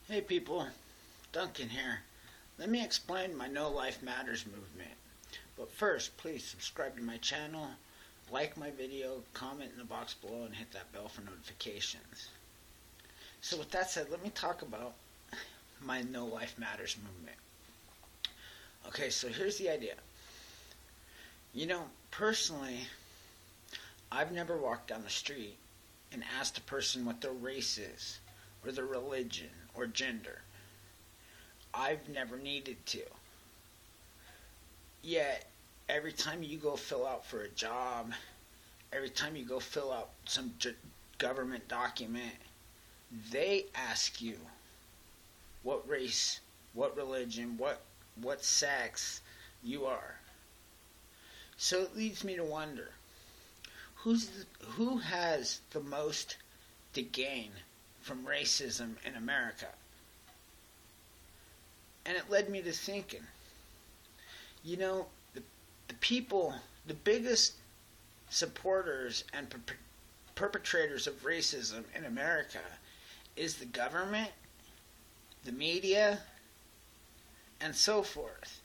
Hey people, Duncan here. Let me explain my No Life Matters movement. But first, please subscribe to my channel, like my video, comment in the box below, and hit that bell for notifications. So with that said, let me talk about my No Life Matters movement. Okay, so here's the idea. Personally, I've never walked down the street and asked a person what their race is, or their religion, or gender. I've never needed to. Yet, every time you go fill out for a job, every time you go fill out some government document, they ask you what race, what religion, what sex you are. So it leads me to wonder, who has the most to gain from racism in America? And it led me to thinking, the people, the biggest supporters and perpetrators of racism in America is the government, the media, and so forth.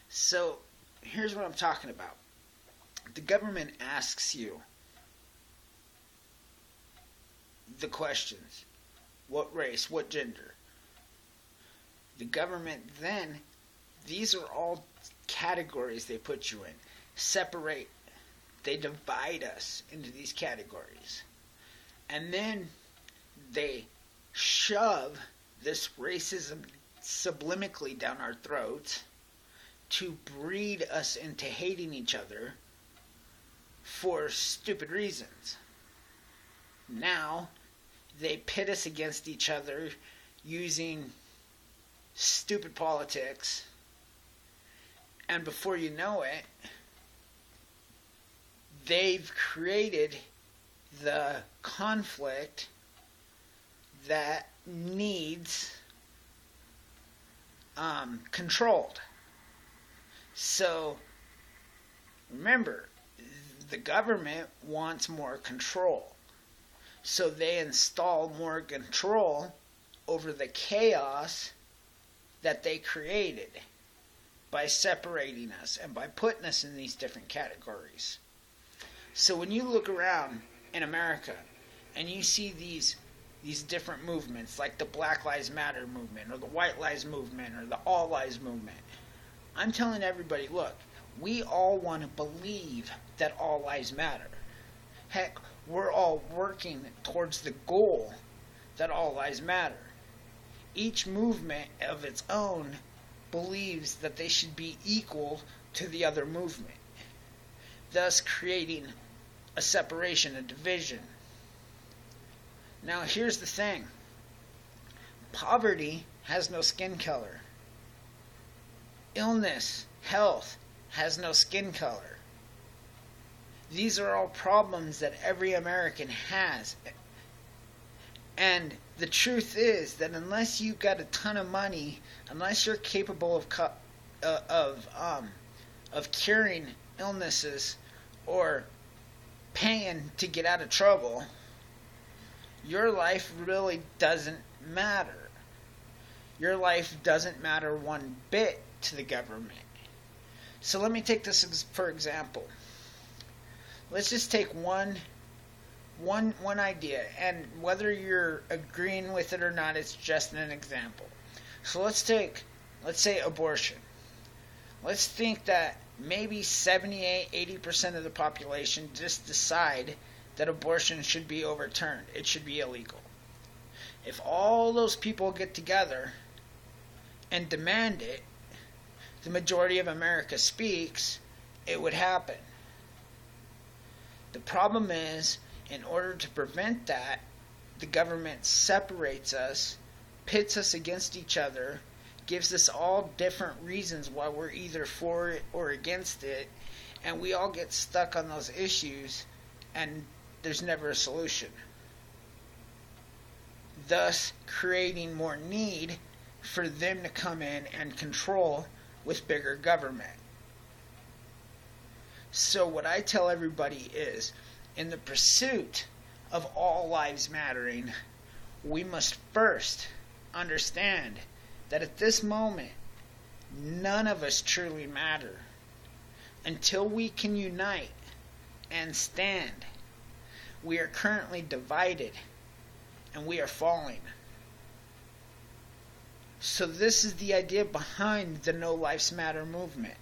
So here's what I'm talking about. The government asks you the questions: what race, what gender? The government then, these are all categories they put you in. Separate, they divide us into these categories. And then they shove this racism subliminally down our throats to breed us into hating each other for stupid reasons. Now, they pit us against each other using stupid politics, and before you know it, they've created the conflict that needs controlled. So remember, the government wants more control. So they install more control over the chaos that they created by separating us and by putting us in these different categories. So when you look around in America and you see these different movements, like the Black Lives Matter movement, or the White Lives movement, or the All Lives movement, I'm telling everybody, look, we all want to believe that all lives matter. Heck, we're all working towards the goal that all lives matter. Each movement of its own believes that they should be equal to the other movement, thus creating a separation, a division. Now here's the thing. Poverty has no skin color. Illness, health, has no skin color. These are all problems that every American has. And the truth is that unless you've got a ton of money, unless you're capable of curing illnesses or paying to get out of trouble, your life really doesn't matter. Your life doesn't matter one bit to the government. So let me take this for example. Let's just take one idea, and whether you're agreeing with it or not, it's just an example. So let's say abortion. Let's think that maybe 78-80% of the population just decide that abortion should be overturned. It should be illegal. If all those people get together and demand it, the majority of America speaks, it would happen. The problem is, in order to prevent that, the government separates us, pits us against each other, gives us all different reasons why we're either for it or against it, and we all get stuck on those issues, and there's never a solution. Thus, creating more need for them to come in and control with bigger government. So what I tell everybody is, in the pursuit of all lives mattering, we must first understand that at this moment, none of us truly matter. Until we can unite and stand, we are currently divided and we are falling. So this is the idea behind the No Lives Matter movement.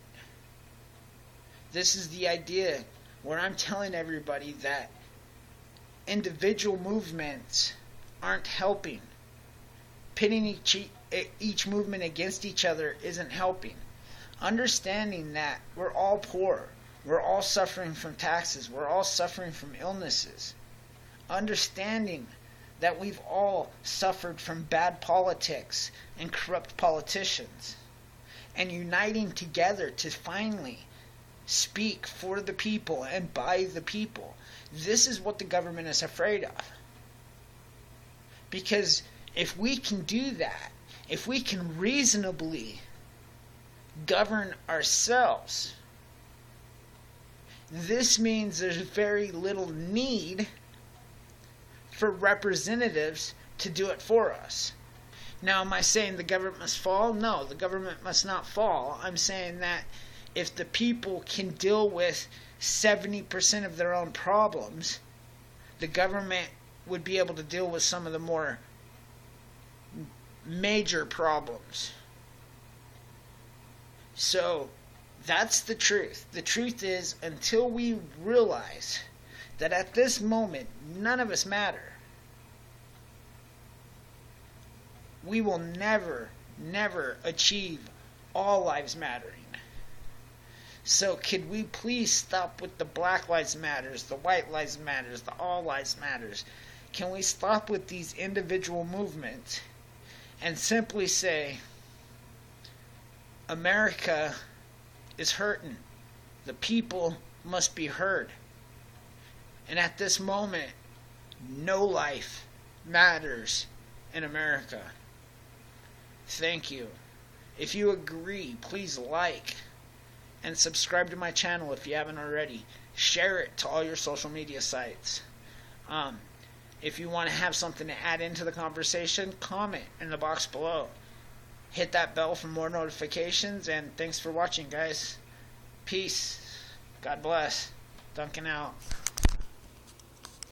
This is the idea where I'm telling everybody that individual movements aren't helping. Pitting each movement against each other isn't helping. Understanding that we're all poor, we're all suffering from taxes, we're all suffering from illnesses. Understanding that we've all suffered from bad politics and corrupt politicians. And uniting together to finally speak for the people and by the people. This is what the government is afraid of. Because if we can do that, if we can reasonably govern ourselves, this means there's very little need for representatives to do it for us. Now, am I saying the government must fall? No, the government must not fall. I'm saying that if the people can deal with 70% of their own problems, the government would be able to deal with some of the more major problems. So, that's the truth. The truth is, until we realize that at this moment, none of us matter, we will never, never achieve all lives mattering. So could we please stop with the Black Lives Matters, the White Lives Matters, the All Lives Matters? Can we stop with these individual movements and simply say, America is hurting. The people must be heard. And at this moment, no life matters in America. Thank you. If you agree, please like and subscribe to my channel if you haven't already. Share it to all your social media sites. If you want to have something to add into the conversation, comment in the box below. Hit that bell for more notifications, and thanks for watching, guys. Peace. God bless. Duncan out.